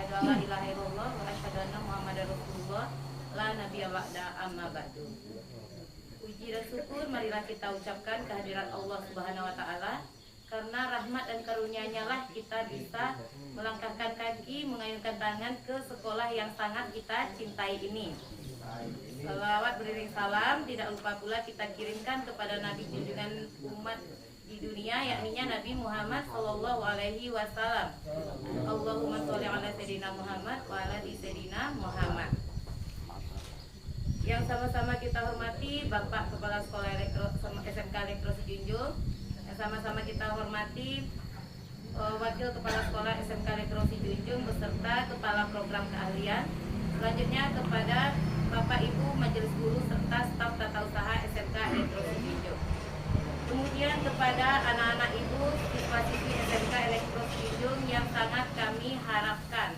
asyhadu alla ilaha illallah wa asyhadu anna Muhammadar Rasulullah la nabiyya ba'da amma ba'du. Puji dan syukur marilah kita ucapkan kehadirat Allah Subhanahu wa taala, karena rahmat dan karunia-Nya lah kita bisa melangkahkan kaki, mengayunkan tangan ke sekolah yang sangat kita cintai ini. Salawat beriring salam tidak lupa pula kita kirimkan kepada Nabi junjungan umat di dunia, yakninya Nabi Muhammad Sallallahu Alaihi Wasallam. Allahumma sholli ala sayyidina Muhammad wa ala sayyidina Muhammad. Yang sama-sama kita hormati Bapak Kepala Sekolah SMK Elektro Sijunjung, yang sama-sama kita hormati Wakil Kepala Sekolah SMK Elektro Sijunjung beserta Kepala Program Keahlian. Selanjutnya kepada Bapak Ibu Majelis Guru serta staf tata usaha SMK Elektro Sijunjung. Kemudian kepada anak-anak ibu siswa-siswi SMK Elektro Sijunjung yang sangat kami harapkan.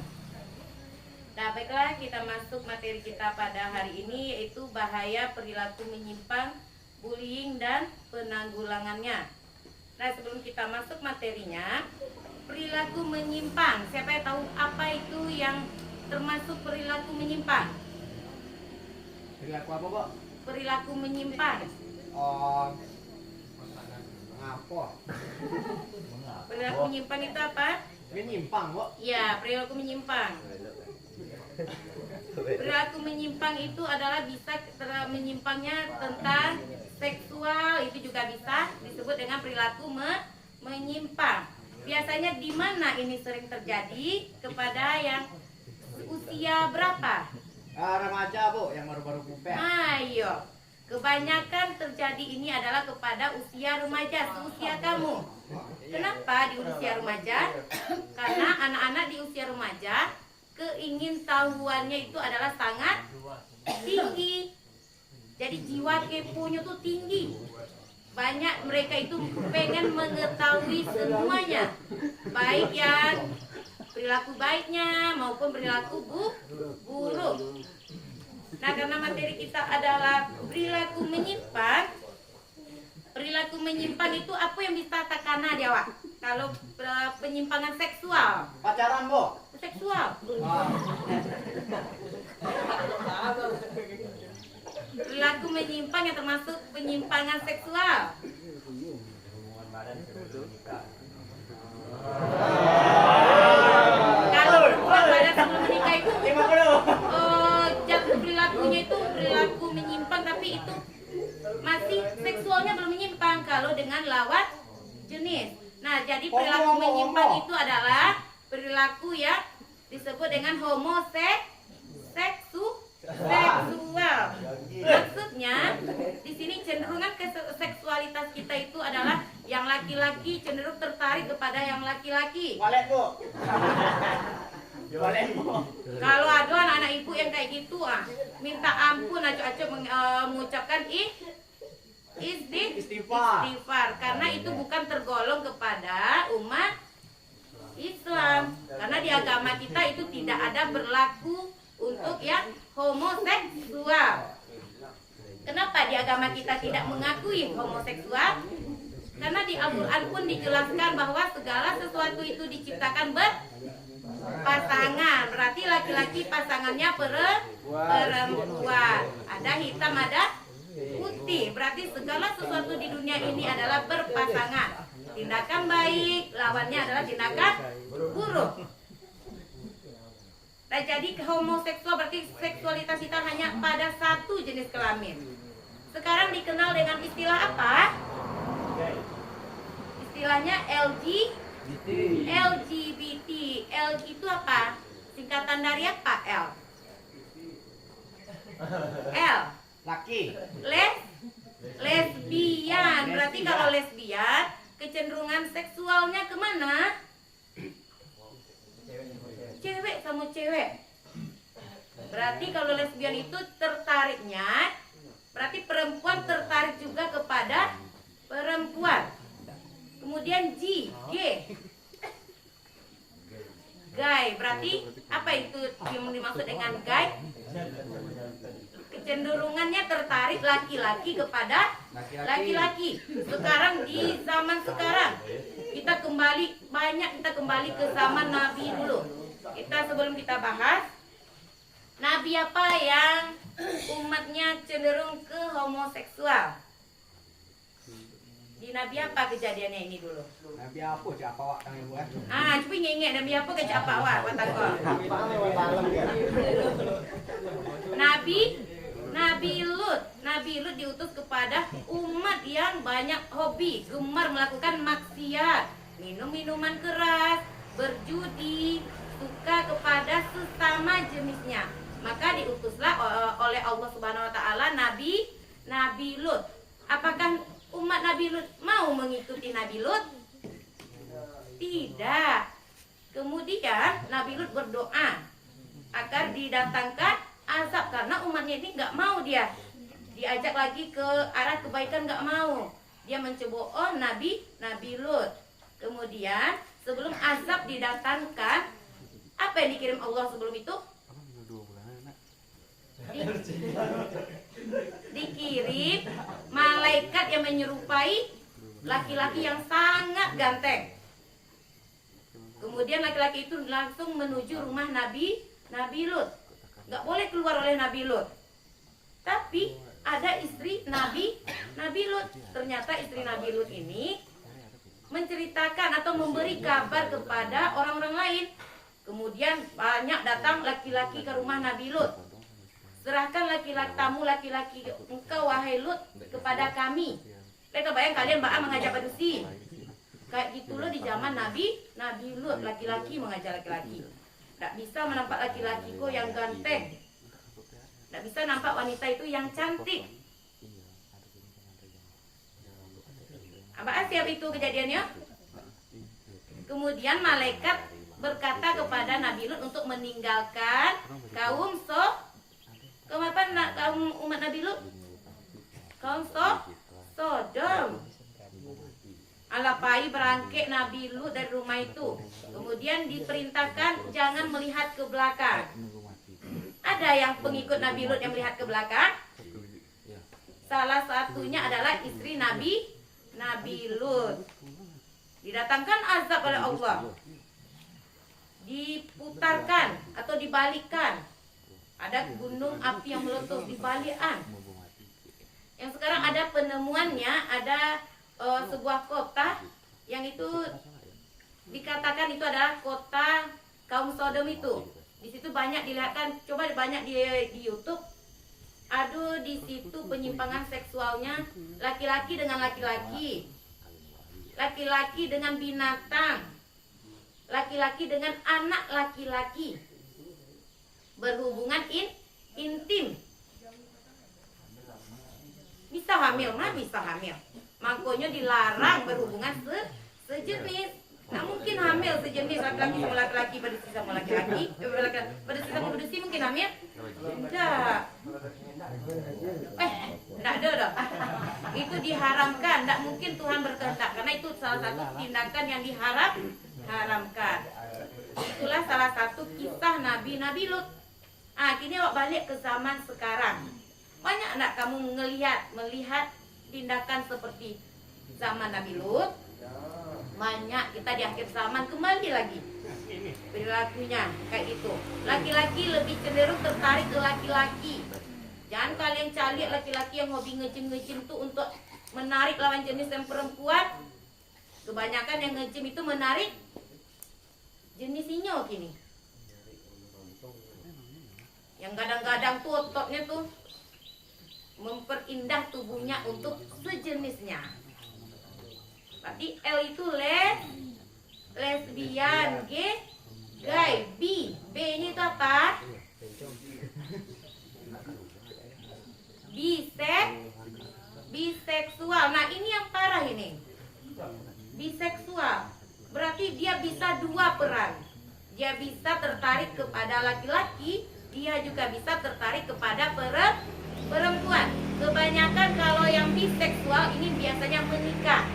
Nah, baiklah, kita masuk materi kita pada hari ini, yaitu bahaya perilaku menyimpang, bullying dan penanggulangannya. Nah, sebelum kita masuk materinya, perilaku menyimpang, siapa yang tahu apa itu yang termasuk perilaku menyimpang? Perilaku apa, Bu? Perilaku menyimpang. Apa? Perilaku menyimpang itu apa? Menyimpang, Bu? Ya, perilaku menyimpang. Perilaku menyimpang itu adalah bisa menyimpangnya tentang seksual, itu juga bisa disebut dengan perilaku menyimpang. Biasanya di mana ini sering terjadi? Kepada yang usia berapa? Remaja, Bu, yang baru-baru puber. Ayo. Kebanyakan terjadi ini adalah kepada usia remaja, seusia kamu. Kenapa di usia remaja? Karena anak-anak di usia remaja keingintahuannya itu adalah sangat tinggi. Jadi jiwa keponya tuh tinggi. Banyak mereka itu pengen mengetahui semuanya, baik yang perilaku baiknya maupun perilaku buruk. Nah, karena materi kita adalah perilaku menyimpang. Perilaku menyimpang itu apa yang bisa takana dia, Wak? Kalau penyimpangan seksual. Pacaran, Bu? Seksual. Perilaku menyimpang yang termasuk penyimpangan seksual. Kalau perempuan badan sebelum menikah itu jatuh perilakunya itu perilaku menyimpang, tapi itu masih seksualnya belum menyimpang kalau dengan lawan jenis. Nah, jadi perilaku menyimpang itu adalah perilaku yang disebut dengan seksual. Maksudnya di sini cenderungan ke seksualitas kita itu adalah yang laki-laki cenderung tertarik kepada yang laki-laki. Walek, Bu. Walek, Bu. Kalau ada anak-anak ibu yang kayak gitu, minta ampun, acu-acu mengucapkan istighfar, karena itu bukan tergolong kepada umat Islam. Karena di agama kita itu tidak ada berlaku untuk yang homoseksual. Kenapa di agama kita tidak mengakui homoseksual? Karena di Al-Quran pun dijelaskan bahwa segala sesuatu itu diciptakan berpasangan. Berarti laki-laki pasangannya perempuan. Ada hitam, ada putih. Berarti segala sesuatu di dunia ini adalah berpasangan. Tindakan baik, lawannya adalah tindakan buruk. Nah, jadi homoseksual berarti seksualitas kita hanya pada satu jenis kelamin. Sekarang dikenal dengan istilah apa? Istilahnya LGBT. L itu apa? Singkatan dari apa? L. Laki. Lesbian. Berarti kalau lesbian kecenderungan seksualnya kemana? Cewek sama cewek. Berarti kalau lesbian itu tertariknya, berarti perempuan tertarik juga kepada perempuan. Kemudian G. Gay. Berarti apa itu yang dimaksud dengan gay? Kecenderungannya tertarik laki-laki kepada laki-laki. Sekarang di zaman sekarang kita kembali ke zaman Nabi dulu. sebelum kita bahas, nabi apa yang umatnya cenderung ke homoseksual? Di nabi apa kejadiannya ini dulu? Nabi apa siapa awak kang ibu kan? Cuba ingat nabi apa ke apa awak takut. Nabi Lut diutus kepada umat yang banyak hobi, gemar melakukan maksiat, minum minuman keras, berjudi, suka kepada sesama jenisnya. Maka diutuslah oleh Allah Subhanahu wa taala Nabi Lut. Apakah umat Nabi Lut mau mengikuti Nabi Lut? Tidak. Kemudian Nabi Lut berdoa agar didatangkan azab karena umatnya ini nggak mau dia diajak lagi ke arah kebaikan, nggak mau. Dia menceboh Nabi Lut. Kemudian sebelum azab didatangkan, apa yang dikirim Allah sebelum itu? Dikirim malaikat yang menyerupai laki-laki yang sangat ganteng. Kemudian laki-laki itu langsung menuju rumah Nabi Lut. Nggak boleh keluar oleh Nabi Lut. Tapi ada istri Nabi Lut. Ternyata istri Nabi Lut ini menceritakan atau memberi kabar kepada orang-orang lain. Kemudian banyak datang laki-laki ke rumah Nabi Lut. Serahkan tamu laki-laki engkau wahai Lut kepada kami. Mereka bayang kalian mengajak manusia. Kayak gitu loh di zaman Nabi Lut, laki-laki mengajar laki-laki. Tidak bisa menampak laki-laki kok yang ganteng. Tidak bisa nampak wanita itu yang cantik. Apa siap itu kejadiannya? Kemudian malaikat berkata kepada Nabi Lut untuk meninggalkan kaum umat Nabi Lut. Kaum Sodom. Alapai berangkit Nabi Lut dari rumah itu. Kemudian diperintahkan jangan melihat ke belakang. Ada yang pengikut Nabi Lut yang melihat ke belakang? Salah satunya adalah istri Nabi Lut. Didatangkan azab oleh Allah. Diputarkan atau dibalikkan. Ada gunung api yang meletus dibalikan. Yang sekarang ada penemuannya, ada sebuah kota yang itu dikatakan itu adalah kota kaum Sodom itu. Di situ banyak dilihatkan, coba banyak di YouTube. Aduh, di situ penyimpangan seksualnya laki-laki dengan laki-laki, laki-laki dengan binatang, laki-laki dengan anak laki-laki, berhubungan intim. Bisa hamil, bisa hamil. Makanya dilarang berhubungan sejenis. Nah mungkin hamil sejenis laki-laki sama laki-laki, berdisi sama laki-laki, berdisi sama berdisi mungkin hamil? Tidak. Tidak ada. Itu diharamkan. Tidak mungkin Tuhan berkehendak karena itu salah satu tindakan yang diharamkan. Itulah salah satu kisah Nabi Lut. Kini awak balik ke zaman sekarang. Banyak enggak kamu melihat tindakan seperti zaman Nabi Lut? Banyak. Kita di akhir zaman kembali lagi perilakunya kayak itu. Laki-laki lebih cenderung tertarik ke laki-laki. Jangan kalian cari laki-laki yang hobi ngejim-ngejim tuh untuk menarik lawan jenis yang perempuan. Kebanyakan yang ngejim itu menarik jenis inyo kini. Yang kadang-kadang tuh ototnya tuh memperindah tubuhnya untuk sejenisnya. Berarti L itu lesbian, gay, B-nya itu apa? Biseksual. Nah ini yang parah ini. Biseksual. Berarti dia bisa dua peran. Dia bisa tertarik kepada laki-laki, dia juga bisa tertarik kepada perempuan. Kebanyakan kalau yang biseksual ini biasanya menikah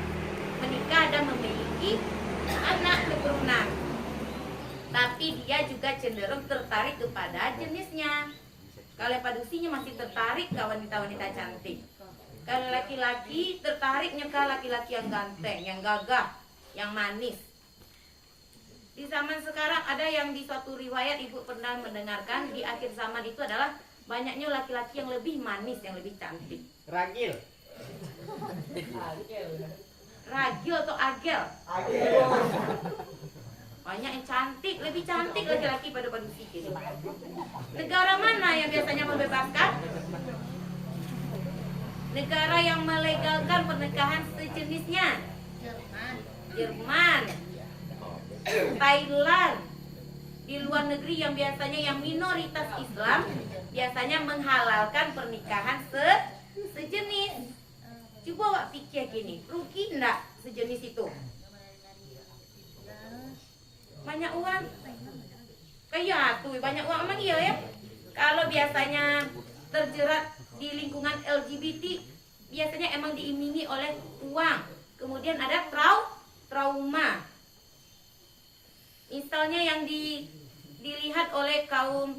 dan memiliki anak keturunan. Tapi dia juga cenderung tertarik kepada jenisnya. Kalau padusinya masih tertarik ke wanita-wanita cantik. Kalau laki-laki tertariknya ke laki-laki yang ganteng, yang gagah, yang manis. Di zaman sekarang ada yang di suatu riwayat ibu pernah mendengarkan di akhir zaman itu adalah banyaknya laki-laki yang lebih manis, yang lebih cantik. Ragil. Ragil atau agel? Banyak yang cantik, lebih cantik laki-laki pada padusi gitu. Negara mana yang biasanya membebaskan? Negara yang melegalkan pernikahan sejenisnya? Jerman, Thailand. Di luar negeri yang biasanya yang minoritas Islam biasanya menghalalkan pernikahan sejenis. Coba awak pikir gini, rugi enggak sejenis itu? Banyak uang. Kayak tuh banyak uang emang iya ya. Kalau biasanya terjerat di lingkungan LGBT biasanya emang diiming-imingi oleh uang. Kemudian ada trauma. Misalnya yang dilihat oleh kaum,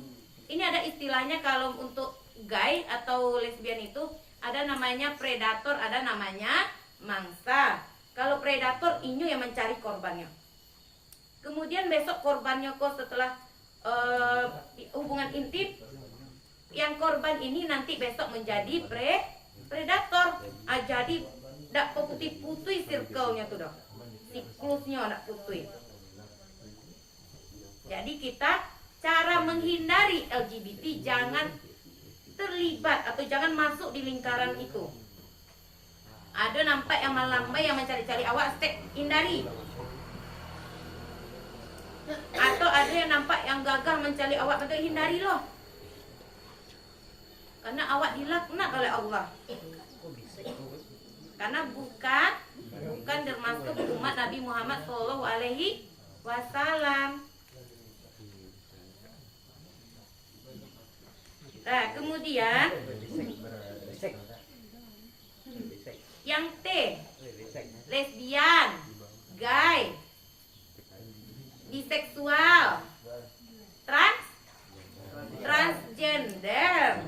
ini ada istilahnya kalau untuk gay atau lesbian itu ada namanya predator, ada namanya mangsa. Kalau predator inyo yang mencari korbannya. Kemudian besok korbannya kok setelah hubungan intim, yang korban ini nanti besok menjadi predator. Jadi dak putih-putih circle-nya tuh dong. Siklusnya dak putih. Jadi kita cara menghindari LGBT jangan terlibat atau jangan masuk di lingkaran itu. Ada nampak yang melambai yang mencari-cari awak, stek hindari. Atau ada yang nampak yang gagah mencari awak, betul hindari loh. Karena awak dilaknat oleh Allah. Karena bukan termasuk umat Nabi Muhammad SAW. Nah, kemudian yang T, lesbian, gay, biseksual, transgender.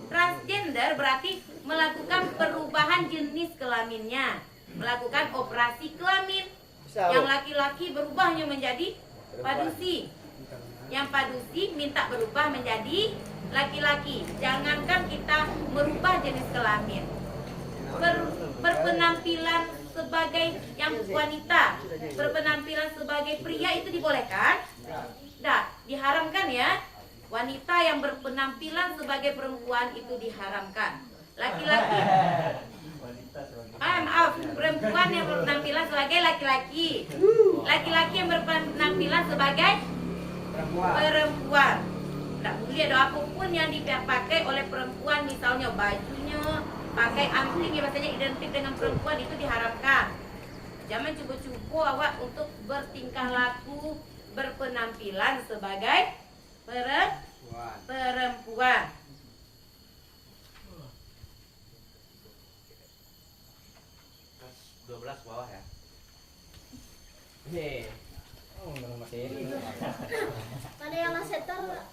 Transgender berarti melakukan perubahan jenis kelaminnya, melakukan operasi kelamin. Yang laki-laki berubahnya menjadi padusi. Yang padusi minta berubah menjadi laki-laki. Jangankan kita merubah jenis kelamin, berpenampilan sebagai yang wanita, berpenampilan sebagai pria itu dibolehkan? Tidak, diharamkan ya. Wanita yang berpenampilan sebagai perempuan itu diharamkan. Laki-laki, perempuan yang berpenampilan sebagai laki-laki, laki-laki yang berpenampilan sebagai perempuan. Tidak boleh ada apapun yang dipakai oleh perempuan, misalnya bajunya, pakai anting yang biasanya identik dengan perempuan itu diharamkan. Jangan cuba-cuba awak untuk bertingkah laku, berpenampilan sebagai perempuan. Kelas 12 bawah ya. Nih. Oh, belum materi. Ada yang setor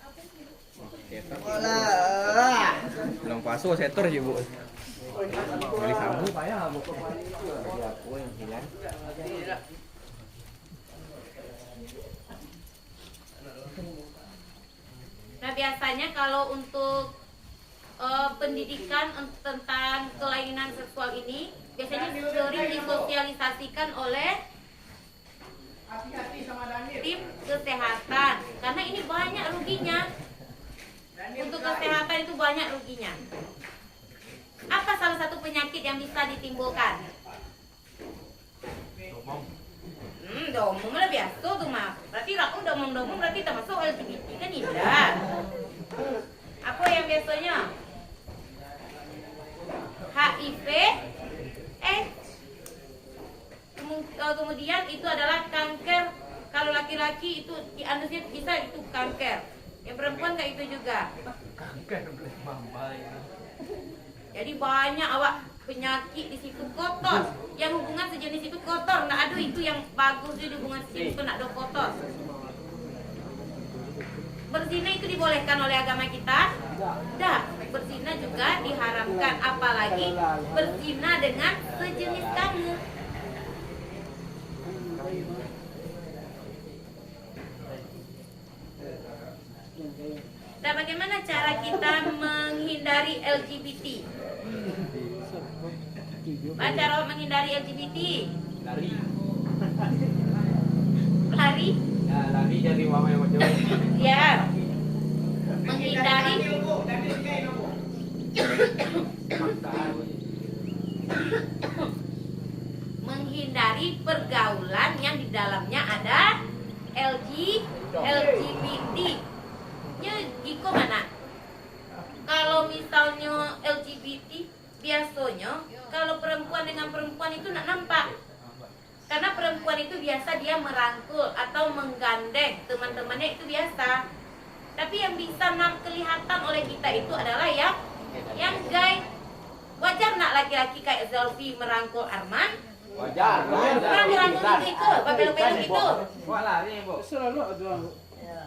Setor. Belum pasu setor aja, Bu. Jadi sambung. Aku yang hilang. Nah, biasanya kalau untuk pendidikan tentang kelainan seksual ini biasanya sering disosialisasikan oleh tim kesehatan, karena ini banyak ruginya. Untuk kesehatan itu banyak ruginya. Apa salah satu penyakit yang bisa ditimbulkan? Domong lah biasa tuh mah. Berarti aku domong berarti termasuk LGBT kan tidak? Apa yang biasanya? HIV, kemudian itu adalah kanker. Kalau laki-laki itu dianusnya bisa itu kanker. Yang perempuan kayak itu juga. Jadi banyak awak penyakit di situ kotor. Yang hubungan sejenis itu kotor. Nggak ada itu yang bagus di hubungan sejenis itu nggak ada kotor. Berzina itu dibolehkan oleh agama kita? Tidak. Berzina juga diharamkan. Apalagi berzina dengan sejenis kamu. Nah, bagaimana cara kita menghindari LGBT? Cara menghindari LGBT? Lari. Lari? Ya, lari dari mama yang jauh. Ya. Menghindari menghindari pergaulan yang di dalamnya ada LGBT. Ya, Giko mana? Kalau misalnya LGBT, biasanya kalau perempuan dengan perempuan itu nak nampak. Karena perempuan itu biasa dia merangkul atau menggandeng teman-temannya, itu biasa. Tapi yang bisa kelihatan oleh kita itu adalah yang gay. Wajar nak laki-laki kayak Zelvi merangkul Arman? Wajar. Merangkul itu, babel-babel itu. Wah lari, Bu.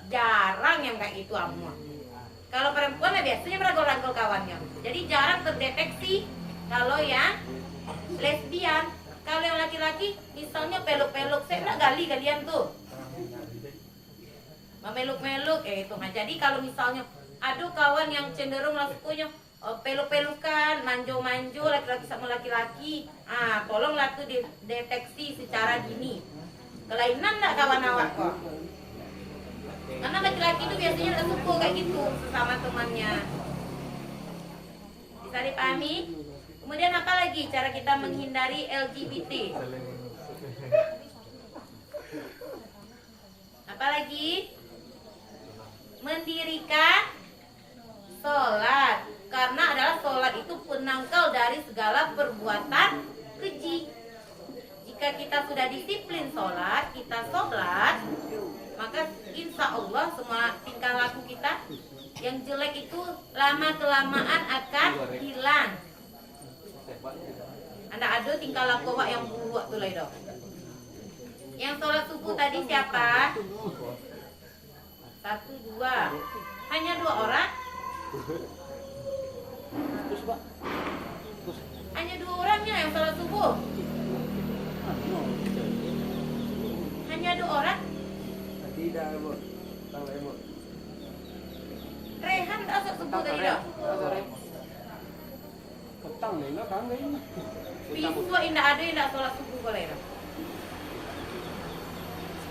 Jarang yang kayak itu Amor. Kalau perempuan ya biasanya merangkul-rangkul kawannya. Jadi jarang terdeteksi kalau yang lesbian. Kalau yang laki-laki misalnya peluk-peluk, saya nak gali kalian tuh. Memeluk-meluk itu. Nah, jadi kalau misalnya ada kawan yang cenderung lakunya peluk-pelukan, manjo-manjo laki-laki sama laki-laki, tolonglah tuh deteksi secara dini. Kelainan enggak kawan awak kok? Karena laki-laki itu biasanya nggak suka kayak gitu sesama temannya. Bisa dipahami? Kemudian apa lagi cara kita menghindari LGBT? Apa lagi? Mendirikan sholat. Karena adalah sholat itu penangkal dari segala perbuatan keji. Jika kita sudah disiplin sholat, kita sholat, maka insya Allah semua tingkah laku kita yang jelek itu lama-kelamaan akan hilang. Anda ada tingkah laku awak yang buruk tuh lah. Yang sholat subuh tadi siapa? 1, 2. Hanya 2 orang? Hanya 2 orangnya yang sholat subuh? Hanya 2 orang? Tidak, Bu. Tahu, Bu. Rehan tak sholat subuh tadi dah? Petang nih, nggak kan ini. Pisau indah ada yang tak sholat subuh boleh dah?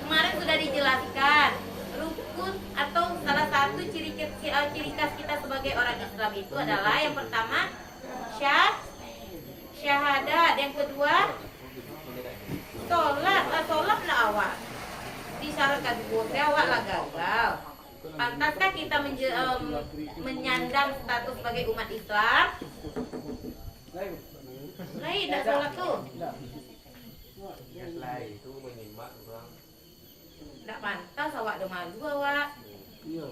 Kemarin sudah dijelaskan rukun atau salah satu ciri khas kita sebagai orang Islam itu adalah yang pertama syahadat, yang kedua sholat lah awak disyaratkan boleh awak lah gagal. Pantaskah kita menyandang status sebagai umat Islam? Lain tak sholat tuh. Itu menyimak orang. Tak pantas awak dah malu awak. Iya.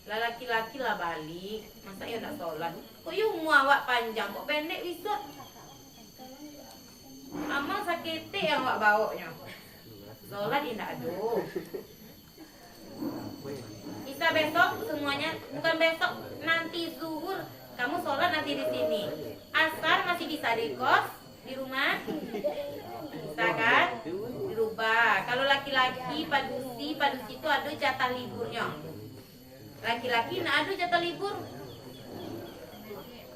Lah laki-laki lah balik. Masa ya tak sholat? Kok ilmu awak panjang, kok pendek bisa? Amal sakit yang awak bawanya. Sholat indah aduh. Bisa besok semuanya, bukan besok, nanti zuhur kamu sholat nanti di sini. Asar masih bisa di kos, di rumah, bisa kan? Dirubah. Kalau laki-laki padusi itu ada jatah liburnya. Laki-laki nak ada jatah libur.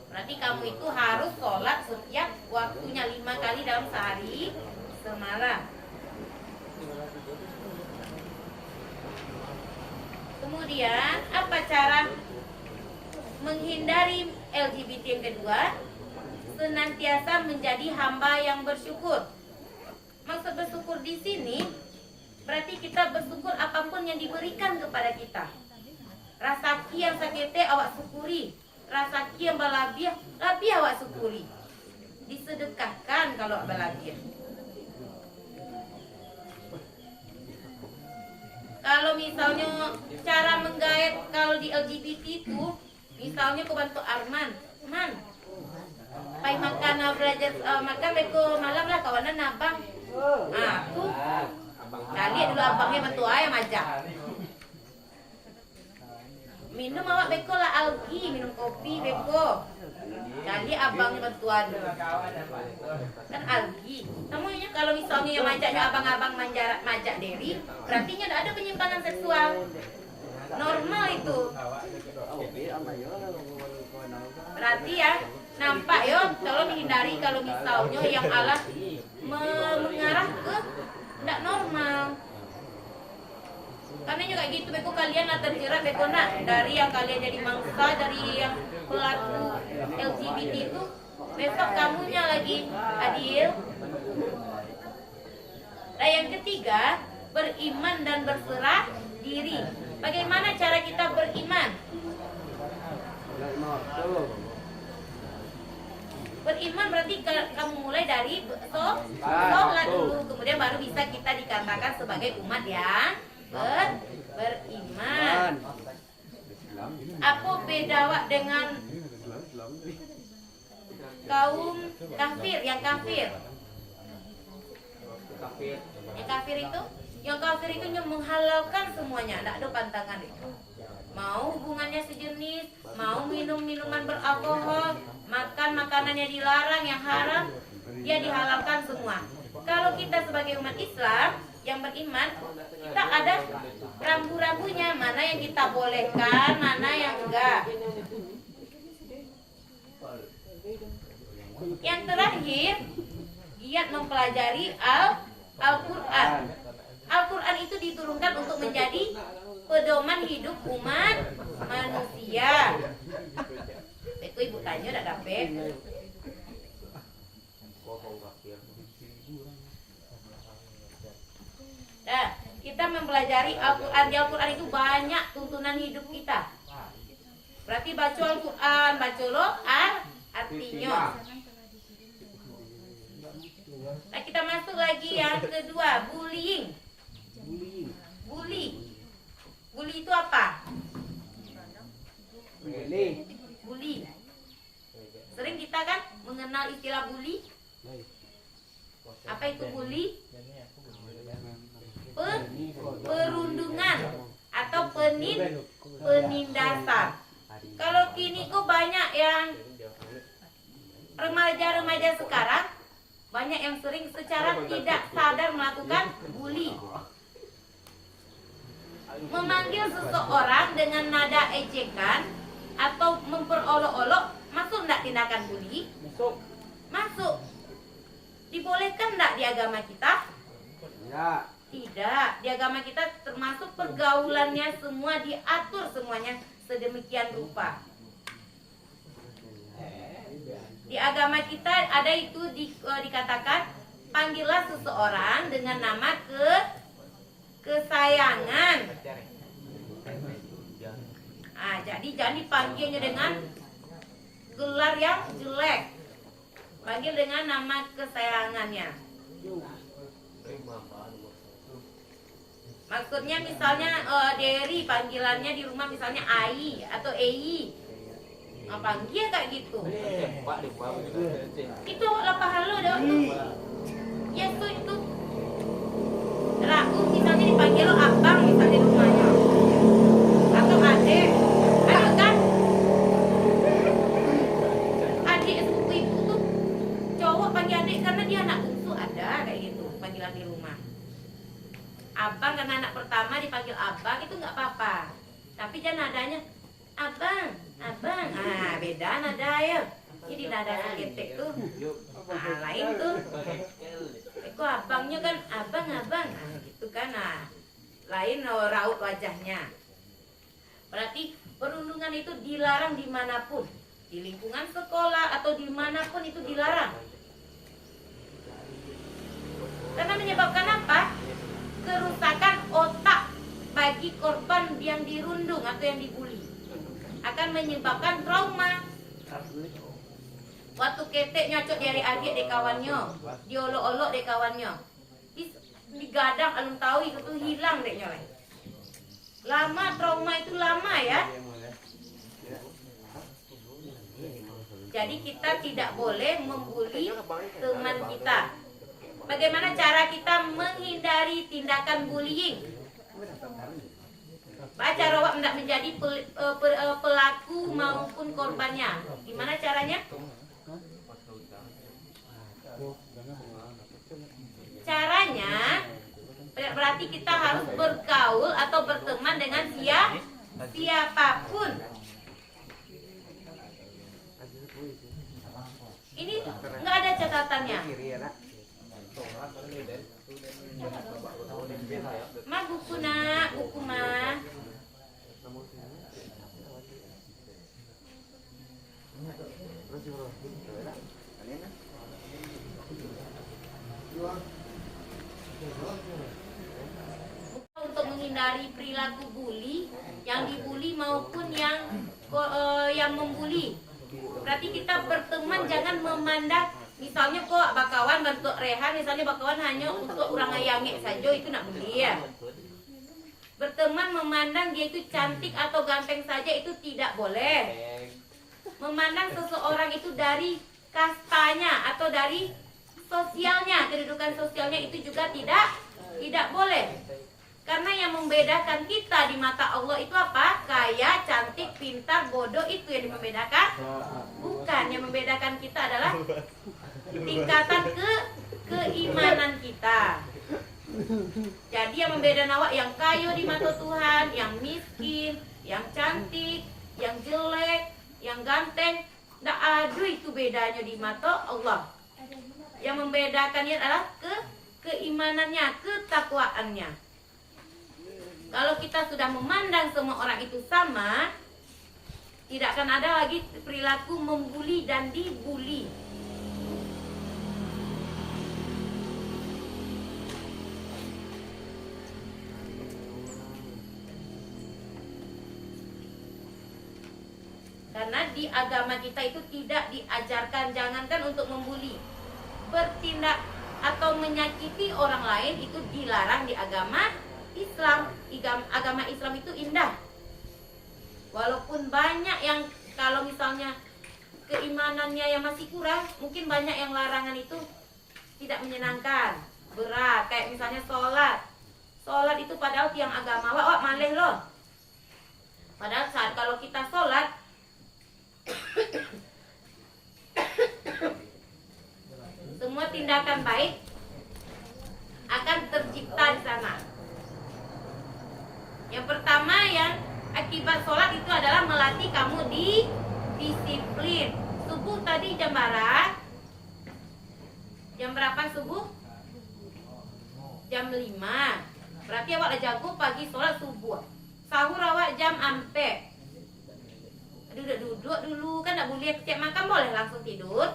Berarti kamu itu harus sholat setiap waktunya 5 kali dalam sehari semalam. Kemudian apa cara menghindari LGBT yang kedua? Senantiasa menjadi hamba yang bersyukur. Maksud bersyukur di sini berarti kita bersyukur apapun yang diberikan kepada kita. Rasaki yang sakite awak syukuri, rasaki yang balabiah awak syukuri. Disedekahkan kalau balabiah. Kalau misalnya cara menggait kalau di LGBT itu, misalnya kau bantu Arman, Man, pai makan belajar makan beko malam lah kawanan abang. Tuh kali dulu abangnya bantu ayam aja. Minum awak beko lah algi, minum kopi beko. Kali abangnya bantuan kan algi. Namanya kalau misalnya yang majaknya abang-abang majak diri, berarti tidak ada penyimpangan seksual. normal itu. Oke, apa ya? Berarti ya nampak yo, tolong dihindari kalau misalnya yang Allah mengarah ke tidak normal. Karena juga gitu, beko kalian lah terjerat beko nak dari yang kalian jadi mangsa, dari yang pelaku LGBT itu, besok kamunya lagi adil. Nah yang ketiga, beriman dan berserah diri. Bagaimana cara kita beriman? Beriman berarti kamu mulai dari sholat dulu, kemudian baru bisa kita dikatakan sebagai umat yang beriman. Apa beda Wak dengan kaum kafir? Yang kafir itu menghalalkan semuanya, tidak ada pantangan itu. Mau hubungannya sejenis, mau minum minuman beralkohol, makan makanannya dilarang yang haram, dia dihalalkan semua. Kalau kita sebagai umat Islam yang beriman, kita ada rambu-rambunya, mana yang kita bolehkan, mana yang enggak. Yang terakhir, giat mempelajari Al-Quran. Al-Quran itu diturunkan untuk menjadi pedoman hidup umat manusia. Itu ibu tanya udah dapet. Nah, kita mempelajari Al-Quran. Di Al-Quran itu banyak tuntunan hidup kita. Berarti baca Al-Quran, baca lo artinya. Nah, kita masuk lagi yang kedua, bullying. Bully itu apa? Bully. Sering kita kan mengenal istilah bully. Apa itu bully? Perundungan atau penindasan. Kalau kini kok banyak yang remaja-remaja sekarang, banyak yang sering secara tidak sadar melakukan bully. Memanggil seseorang dengan nada ejekan atau memperolok-olok, masuk enggak tindakan bully? Masuk. Dibolehkan enggak di agama kita? Ya. Tidak. Di agama kita termasuk pergaulannya semua diatur semuanya sedemikian rupa. Di agama kita ada itu dikatakan, panggillah seseorang dengan nama kesayangan. Jadi jangan dipanggilnya dengan gelar yang jelek. Panggil dengan nama kesayangannya. Maksudnya misalnya Derry, panggilannya di rumah misalnya Ai atau Ei. Panggil kayak gitu. Itu lah pahala dah tuh. Ya itu. Raul misalnya dipanggil lo abang misalnya di rumahnya. Atau adik. Ada kan? Adik sepupu ibu tuh cowok panggil adik karena dia anak bungsu, ada kayak gitu panggilan di rumah. Abang karena anak pertama dipanggil abang itu nggak apa-apa. Tapi jangan nadanya abang. Beda nada ya. Jadi nada ketek tuh. Lain tuh. Kok abangnya kan abang. Gitu kan. Lain raut wajahnya. Berarti perundungan itu dilarang dimanapun. Di lingkungan sekolah atau dimanapun itu dilarang. Karena menyebabkan apa? Kerusakan otak bagi korban yang dirundung atau yang dibully. Akan menyebabkan trauma. Waktu ketek nyocok dari adik dek kawannya, diolok-olok dek kawannya, digadang alun tahu itu tuh hilang dek nyoleh. Lama trauma itu lama ya. Jadi kita tidak boleh membuli teman kita. Bagaimana cara kita menghindari tindakan bullying? Cara awak tidak menjadi pelaku maupun korbannya. Gimana caranya? Caranya berarti kita harus bergaul atau berteman dengan siapapun. Ini nggak ada catatannya. Ma buku nak, buku ma. Untuk menghindari perilaku bully, yang dibully maupun yang membuli. Berarti kita berteman jangan memandang, misalnya kok bakawan bentuk rehan, misalnya bakawan hanya untuk orang ayange saja, itu nak bully ya. Berteman memandang dia itu cantik atau ganteng saja itu tidak boleh. Memandang seseorang itu dari kastanya atau dari sosialnya, kedudukan sosialnya itu juga tidak boleh. Karena yang membedakan kita di mata Allah itu apa? Kaya, cantik, pintar, bodoh, itu yang membedakan. Bukan, yang membedakan kita adalah tingkatan keimanan kita. Jadi yang membedakan awak yang kaya di mata Tuhan, yang miskin, yang cantik, yang jelek, yang ganteng, tidak ada itu bedanya di mata Allah. Yang membedakannya adalah keimanannya, ketakwaannya. Kalau kita sudah memandang semua orang itu sama, tidak akan ada lagi perilaku membuli dan dibuli. Karena di agama kita itu tidak diajarkan, jangankan untuk membuli, bertindak atau menyakiti orang lain itu dilarang di agama Islam. Agama Islam itu indah. Walaupun banyak yang kalau misalnya keimanannya yang masih kurang, mungkin banyak yang larangan itu tidak menyenangkan, berat. Kayak misalnya sholat. Sholat itu padahal tiang agama wak maleh loh. Padahal saat kalau kita sholat semua tindakan baik akan tercipta di sana. Yang pertama yang akibat sholat itu adalah melatih kamu di disiplin. Subuh tadi jam berapa? Jam berapa subuh? Jam 5. Berarti awak jago pagi sholat subuh. Sahur awak jam ampe. Duduk dulu, kan tak boleh cek makan, boleh langsung tidur.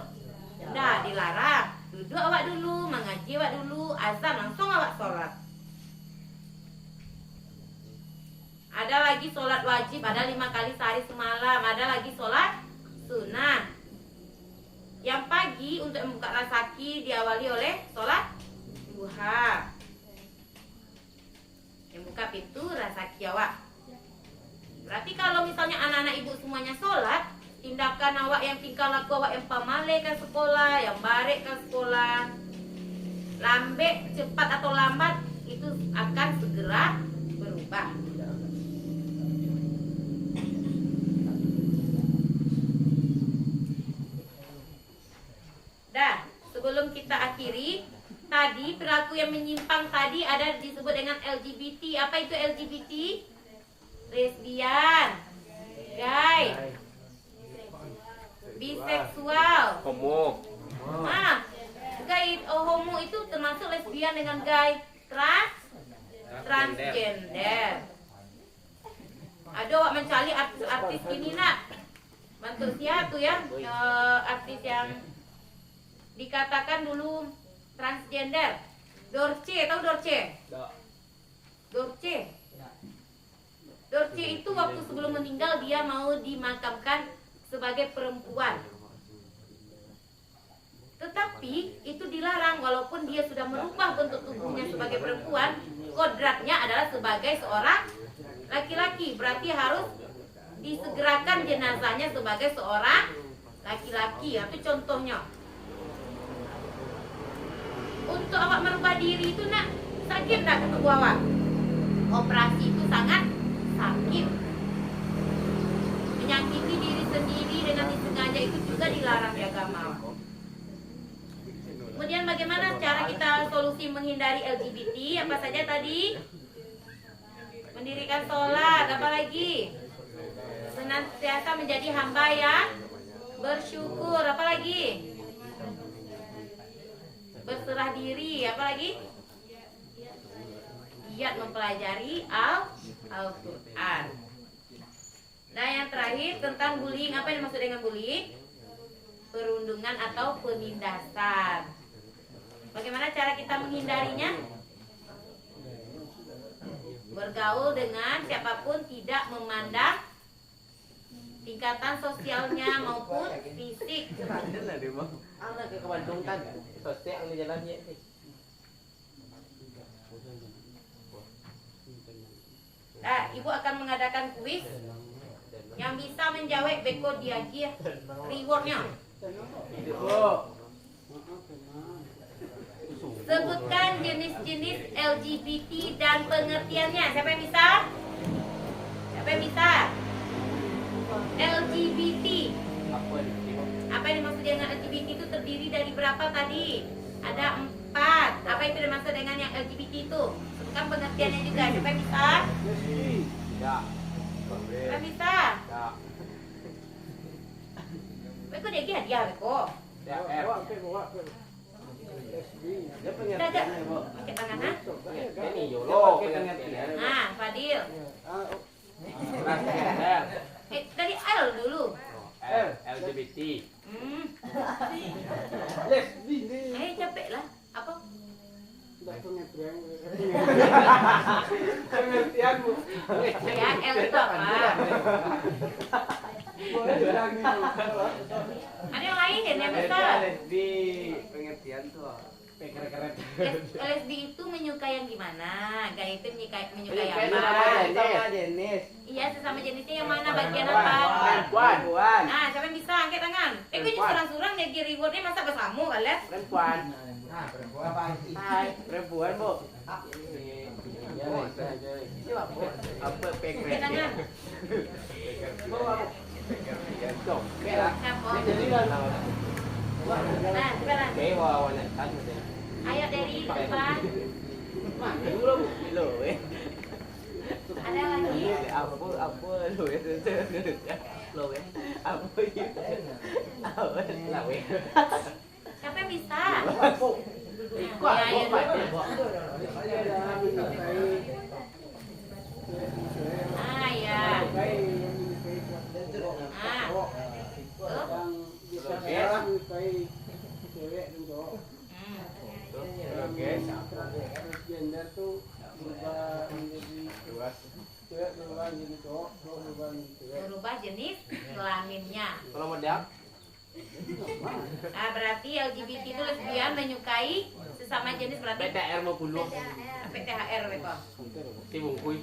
Dah dilarang. Duduk awak dulu, mengaji awak dulu, azan langsung awak sholat. Ada lagi sholat wajib, ada 5 kali sehari semalam. Ada lagi sholat sunnah. Yang pagi untuk membuka rezeki diawali oleh sholat duha. Yang buka pintu rezeki awak. Berarti kalau misalnya anak-anak ibu semuanya sholat, tindakan awak yang tingkah laku awak yang pamale ke sekolah, yang barek ke sekolah, lambe cepat atau lambat itu akan segera berubah. Dah, sebelum kita akhiri, tadi perilaku yang menyimpang tadi ada disebut dengan LGBT. Apa itu LGBT? Lesbian, gay, biseksual, Homo. Gay, homo itu termasuk lesbian dengan gay, transgender. Ada awak mencari artis ini nak, bentuk siapa tuh ya, artis yang dikatakan dulu transgender. Dorce, tahu Dorce? Dorce itu waktu sebelum meninggal dia mau dimakamkan sebagai perempuan. Tetapi itu dilarang walaupun dia sudah merubah bentuk tubuhnya sebagai perempuan, kodratnya adalah sebagai seorang laki-laki. Berarti harus disegerakan jenazahnya sebagai seorang laki-laki. Itu contohnya. Untuk awak merubah diri itu nak sakit tak ketemu awak? Operasi itu sangat sakit. Menyakiti diri sendiri dengan disengaja itu juga dilarang di agama. Kemudian bagaimana cara kita solusi menghindari LGBT? Apa saja tadi? Mendirikan sholat, apa lagi? Senantiasa menjadi hamba yang bersyukur, apa lagi? Berserah diri, apa lagi? Giat mempelajari Al-Quran. Nah yang terakhir tentang bullying. Apa yang dimaksud dengan bullying? Perundungan atau penindasan. Bagaimana cara kita menghindarinya? Bergaul dengan siapapun, tidak memandang tingkatan sosialnya maupun fisik. Anak ke Bandung kan, sosial di jalannya. Nah, ibu akan mengadakan kuis. Yang bisa menjawab beko diagih rewardnya. Sebutkan jenis-jenis LGBT dan pengertiannya. Siapa yang bisa? Siapa yang bisa? LGBT. Apa yang dimaksud dengan LGBT itu terdiri dari berapa tadi? Ada 4. Apa itu dimaksud dengan yang LGBT itu? Sebutkan pengertiannya juga. Siapa yang bisa? Ya. Siapa yang bisa? Ya. Beko dia hadiah beko. Ya. Dia Dadah. Pakai tangan ha? Ini Yolo pengertian. Nah, Fadil. L. Dari L dulu. L. LGBT. Capek lah. Apa? Pengertianmu. Ya, L itu apa? Ada yang lain yang bisa? Di pengertian tuh. Keren-keren. LSD itu menyukai yang gimana? Gaya itu menyukai Sama apa? jenis. Iya, sesama jenisnya yang mana? Bagian apa? Perempuan. Nah, siapa yang bisa? Angkat tangan. Kok ini surang-surang ya rewardnya masa bersama kalian? Perempuan. Perempuan, Bu. Apa Angkat tangan. Siapa? Nah, sekarang. Ayo dari depan. Ada lagi? Siapa yang bisa? Ah ya. Berubah jenis kelaminnya. Kalau modal, Nah, berarti LGBT itu lesbian menyukai sesama jenis berarti PTR mau bunuh. PTHR Beko. Tibungkui.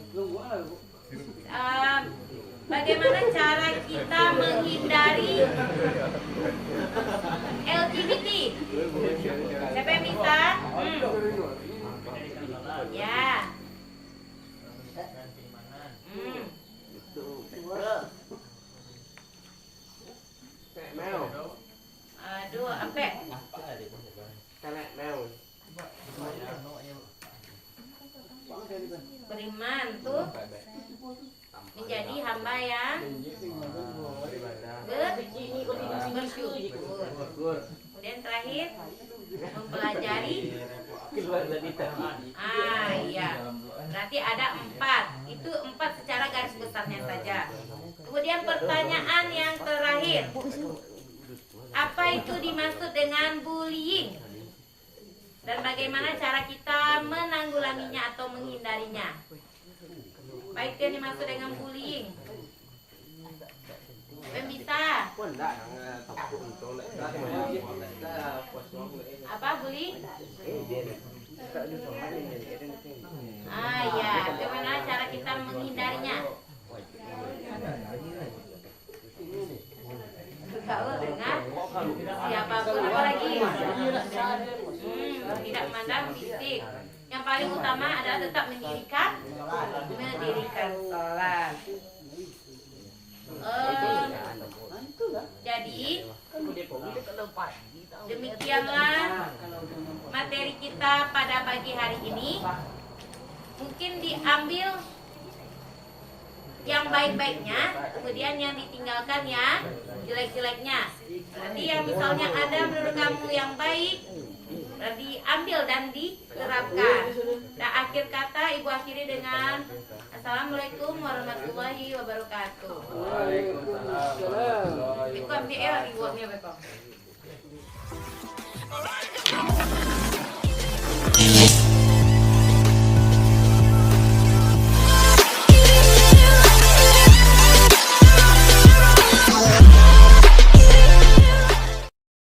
Bagaimana cara kita menghindari LGBT? Siapa yang bisa? Ya. Mel. Aduh, apa? Kanek mel. Beriman tuh menjadi hamba yang bersyukur. Kemudian terakhir mempelajari. Ah iya, berarti ada 4. Itu 4 secara garis besarnya saja. Kemudian pertanyaan yang terakhir, apa itu dimaksud dengan bullying? Dan bagaimana cara kita menanggulanginya atau menghindarinya? Apa itu yang dimaksud dengan bullying? Yang bisa? Apa bullying? Ah ya, bagaimana cara kita menghindarinya? Bergaul dengan siapapun, apalagi tidak memandang fisik. Yang paling utama adalah tetap mendirikan sholat. Jadi demikianlah materi kita pada pagi hari ini. Mungkin diambil yang baik-baiknya, kemudian yang ditinggalkan yang jelek-jeleknya. Berarti yang misalnya ada menurut kamu yang baik, berarti ambil dan diterapkan. Dan akhir kata ibu akhiri dengan Assalamualaikum warahmatullahi wabarakatuh. Waalaikumsalam. Ibu ambil ya ibunya Beko. Alright.